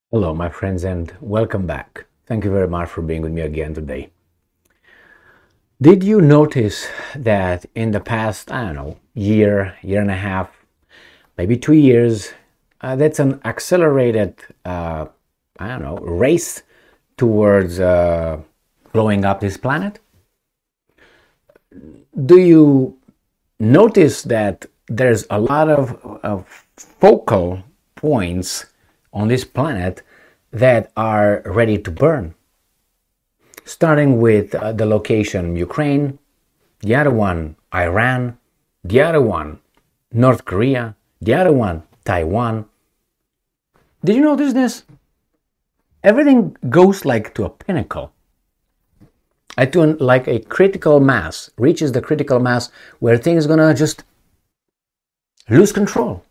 Hello, my friends, and welcome back. Thank you very much for being with me again today. Did you notice that in the past, I don't know, year and a half, maybe 2 years, that's an accelerated, race towards blowing up this planet? Do you notice that there's a lot of focal points on this planet that are ready to burn? Starting with the location Ukraine, the other one Iran, the other one North Korea, the other one Taiwan. Did you notice this? Everything goes like to a pinnacle, like a critical mass, reaches the critical mass where things gonna just lose control.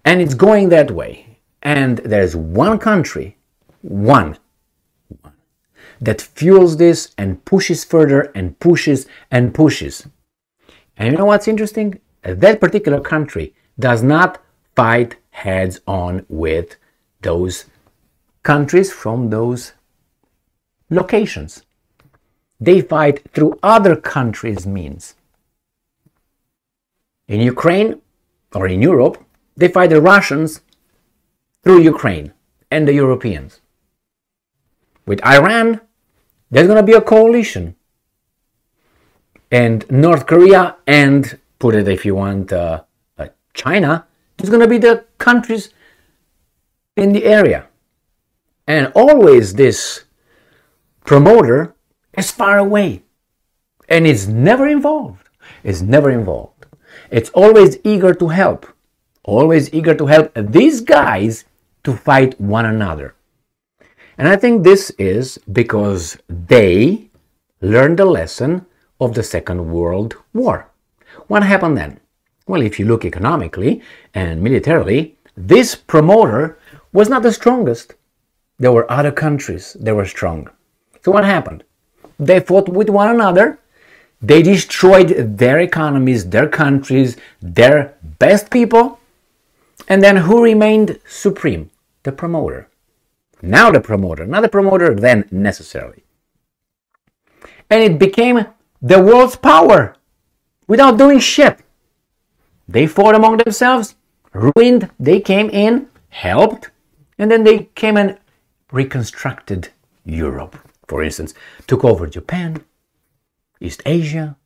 And it's going that way. And there's one country, one, that fuels this and pushes further and pushes and pushes. And you know what's interesting? That particular country does not fight heads on with those countries from those locations. They fight through other countries' means. In Ukraine or in Europe, they fight the Russians through Ukraine and the Europeans. With Iran, there's going to be a coalition. And North Korea and, put it if you want, China, is going to be the countries in the area. And always this promoter is far away. And is never involved. It's never involved. It's always eager to help. Always eager to help these guys to fight one another. And I think this is because they learned the lesson of the Second World War. What happened then? Well, if you look economically and militarily, this promoter was not the strongest. There were other countries that were strong. So what happened? They fought with one another. They destroyed their economies, their countries, their best people. And then who remained supreme? The promoter. Now the promoter, not the promoter then necessarily. And it became the world's power without doing shit. They fought among themselves, ruined, they came in, helped, and then they came and reconstructed Europe, for instance, took over Japan, East Asia.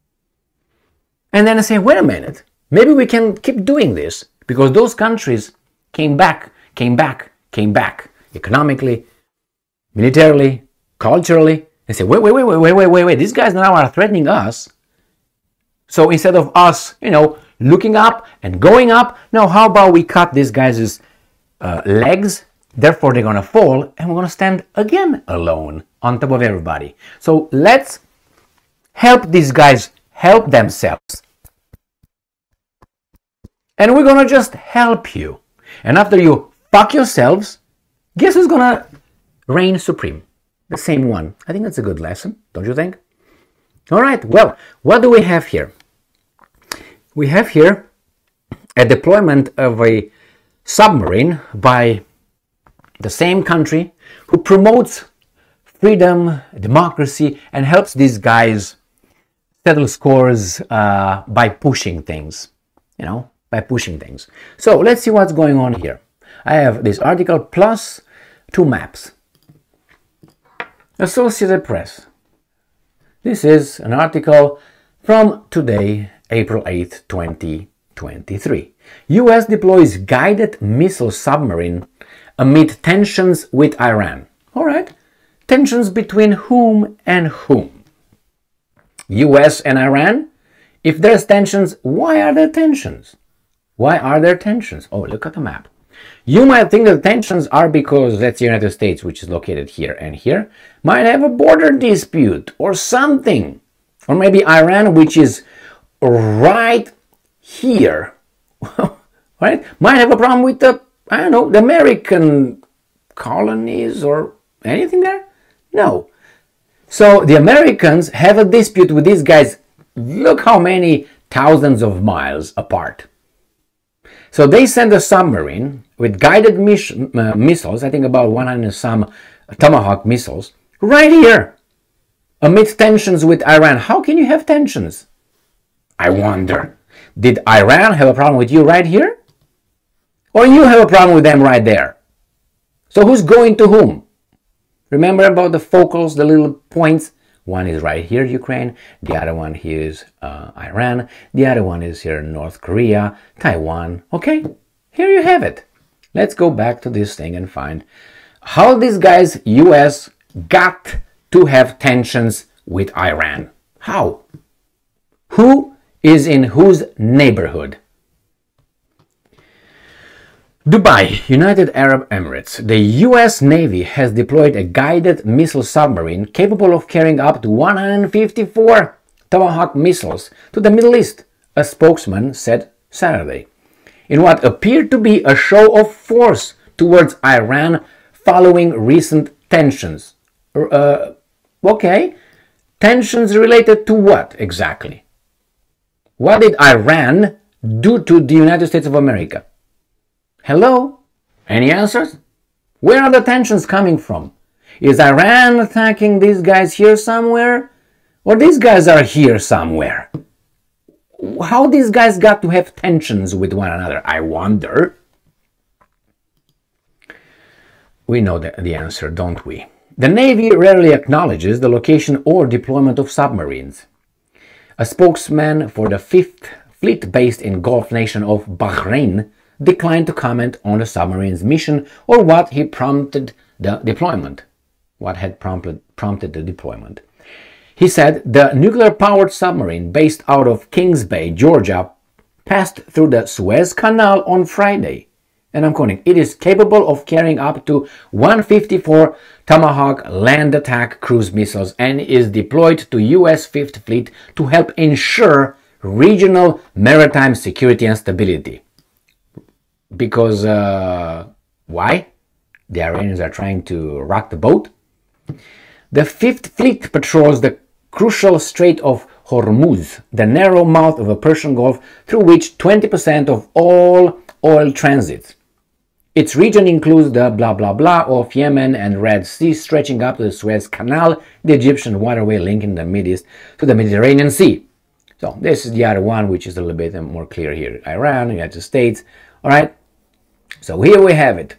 And then I say, wait a minute, maybe we can keep doing this. Because those countries came back, economically, militarily, culturally, and say, wait, these guys now are threatening us. So instead of us, looking up and going up, no, how about we cut these guys' legs, therefore they're going to fall, and we're going to stand again alone on top of everybody. So let's help these guys help themselves. And we're going to just help you. And after you fuck yourselves, guess who's going to reign supreme? The same one. I think that's a good lesson, don't you think? All right, well, what do we have here? We have here a deployment of a submarine by the same country who promotes freedom, democracy, and helps these guys settle scores by pushing things, by pushing things. So let's see what's going on here. I have this article plus two maps. Associated Press. This is an article from today, April 8th, 2023. US deploys guided missile submarine amid tensions with Iran. All right. Tensions between whom and whom? US and Iran? If there's tensions, why are there tensions? Why are there tensions? Oh, look at the map. You might think the tensions are because that's the United States, which is located here and here, might have a border dispute or something. Or maybe Iran, which is right here, right? Might have a problem with the American colonies or anything there? No. So the Americans have a dispute with these guys. Look how many thousands of miles apart. So they send a submarine with guided missiles, I think about 100 and some Tomahawk missiles, right here, amidst tensions with Iran. How can you have tensions? I wonder, did Iran have a problem with you right here? Or you have a problem with them right there? So who's going to whom? Remember about the focals, the little points? One is right here, Ukraine. The other one here is Iran. The other one is here, North Korea, Taiwan. Okay, here you have it. Let's go back to this thing and find how these guys, US, got to have tensions with Iran. How? Who is in whose neighborhood? Dubai, United Arab Emirates. The US Navy has deployed a guided missile submarine capable of carrying up to 154 Tomahawk missiles to the Middle East, a spokesman said Saturday, in what appeared to be a show of force towards Iran following recent tensions. Okay, tensions related to what exactly? What did Iran do to the United States of America? Hello? Any answers? Where are the tensions coming from? Is Iran attacking these guys here somewhere? Or these guys are here somewhere? How these guys got to have tensions with one another, I wonder? We know the answer, don't we? The Navy rarely acknowledges the location or deployment of submarines. A spokesman for the 5th Fleet based in Gulf nation of Bahrain declined to comment on the submarine's mission or what had prompted the deployment. He said the nuclear-powered submarine based out of Kings Bay, Georgia, passed through the Suez Canal on Friday. And I'm quoting, it is capable of carrying up to 154 Tomahawk land attack cruise missiles and is deployed to US 5th Fleet to help ensure regional maritime security and stability. Because, why? The Iranians are trying to rock the boat? The 5th Fleet patrols the crucial Strait of Hormuz, the narrow mouth of the Persian Gulf through which 20% of all oil transits. Its region includes the blah blah blah of Yemen and Red Sea, stretching up to the Suez Canal, the Egyptian waterway linking the Mideast to the Mediterranean Sea. So this is the other one, which is a little bit more clear here. Iran, United States. All right. So here we have it.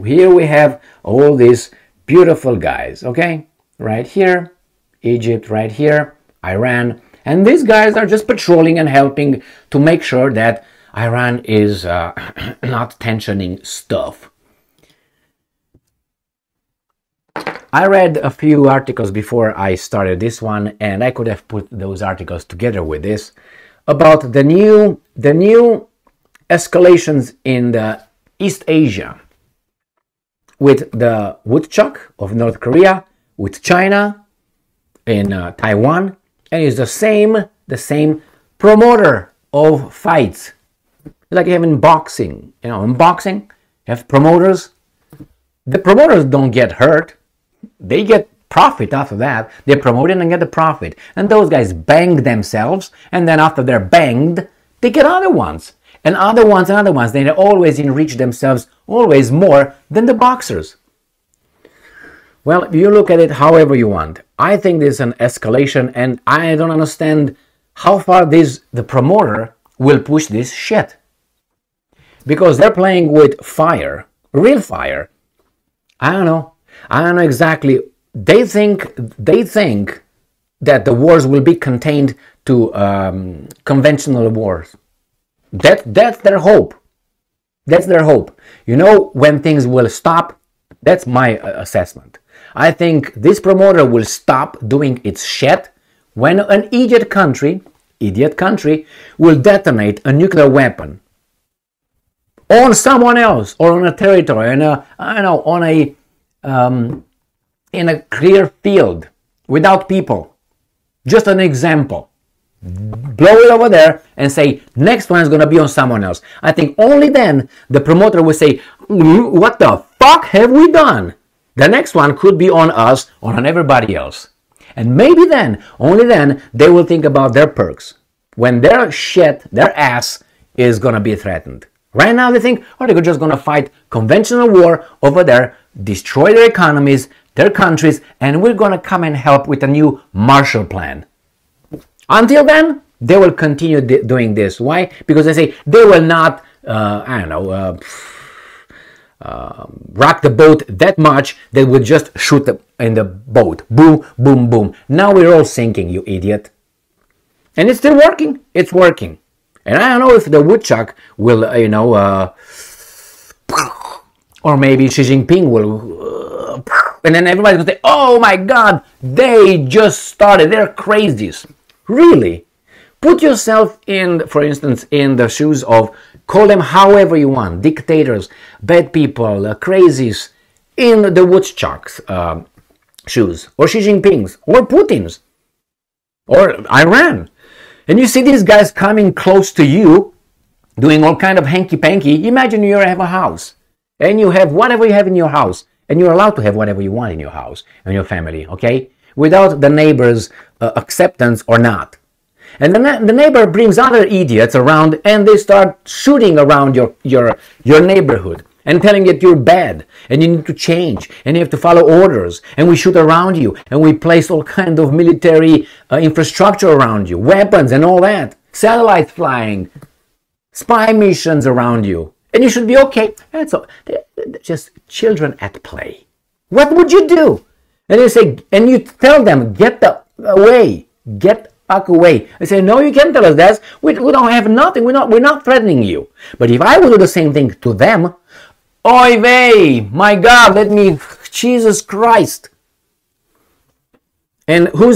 Here we have all these beautiful guys. Okay. Right here, Egypt. Right here, Iran. And these guys are just patrolling and helping to make sure that Iran is not tensioning stuff. I read a few articles before I started this one, and I could have put those articles together with this about the new escalations in the East Asia with the woodchuck of North Korea, with China, in Taiwan, and it's the same promoter of fights. Like you have in boxing, in boxing, you have promoters. The promoters don't get hurt. They get profit after that. They promote it and get the profit. And those guys bang themselves, and then after they're banged, they get other ones. And other ones and other ones. They always enrich themselves, always more than the boxers. Well, you look at it however you want. I think there's an escalation, and I don't understand how far the promoter will push this shit. Because they're playing with fire, real fire. I don't know exactly. They think that the wars will be contained to conventional wars. That's their hope. That's their hope. You know when things will stop? That's my assessment. I think this promoter will stop doing its shit when an idiot country will detonate a nuclear weapon on someone else or on a territory, in a clear field without people. Just an example. Blow it over there and say next one is going to be on someone else. I think only then the promoter will say, what the fuck have we done? The next one could be on us or on everybody else. And maybe then, only then, they will think about their perks. When their shit, their ass is going to be threatened. Right now they think, oh, they're just going to fight conventional war over there, destroy their economies, their countries, and we're going to come and help with a new Marshall Plan. Until then, they will continue doing this. Why? Because they say they will not, rock the boat that much. They will just shoot in the boat. Boom, boom, boom. Now we're all sinking, you idiot. And it's still working. It's working. And I don't know if the woodchuck will, or maybe Xi Jinping will, and then everybody's going to say, oh my God, they just started. They're crazies. Really? Put yourself in, for instance, in the shoes of, call them however you want, dictators, bad people, crazies, in the woodchuck's shoes, or Xi Jinping's, or Putin's, or Iran. And you see these guys coming close to you, doing all kind of hanky-panky. Imagine you have a house, and you have whatever you have in your house, and you're allowed to have whatever you want in your house and your family, okay? Without the neighbor's acceptance or not. And the neighbor brings other idiots around, and they start shooting around your neighborhood and telling you that you're bad and you need to change and you have to follow orders, and we shoot around you and we place all kind of military infrastructure around you, weapons and all that, satellites flying, spy missions around you, and you should be okay. That's all. They're just children at play. What would you do? And they say, and you tell them, get away, get away. They say, no, you can't tell us that. We don't have nothing. We're not threatening you. But if I would do the same thing to them, oy vey, my God, Jesus Christ. And who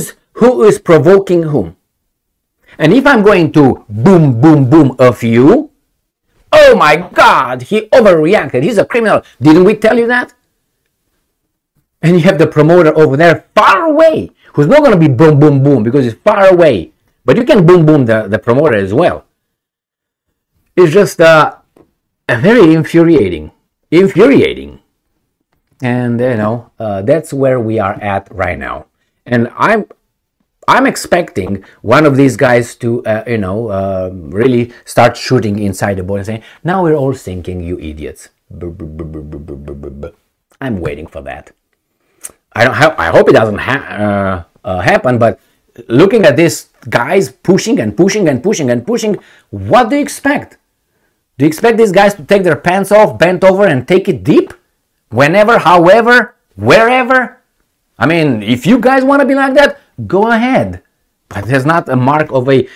is provoking whom? And if I'm going to boom, boom, boom of you, oh my God, he overreacted. He's a criminal. Didn't we tell you that? And you have the promoter over there far away, who's not going to be boom, boom, boom, because he's far away. But you can boom, boom the promoter as well. It's just very infuriating. And, that's where we are at right now. And I'm expecting one of these guys to, really start shooting inside the boat and saying, now we're all sinking, you idiots. I'm waiting for that. I hope it doesn't happen, but looking at these guys pushing and pushing and pushing and pushing, what do you expect? Do you expect these guys to take their pants off, bent over, and take it deep? Whenever, however, wherever? I mean, if you guys want to be like that, go ahead. But there's not a mark of a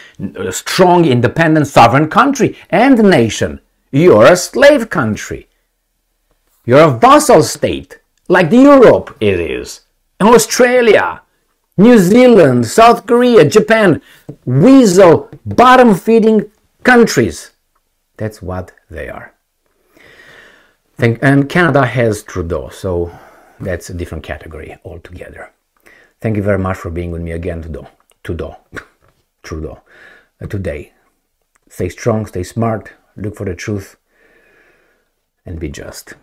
strong, independent, sovereign country and nation. You're a slave country. You're a vassal state, like Europe it is. Australia, New Zealand, South Korea, Japan, weasel, bottom-feeding countries. That's what they are. And Canada has Trudeau, so that's a different category altogether. Thank you very much for being with me again today. Stay strong, stay smart, look for the truth, and be just.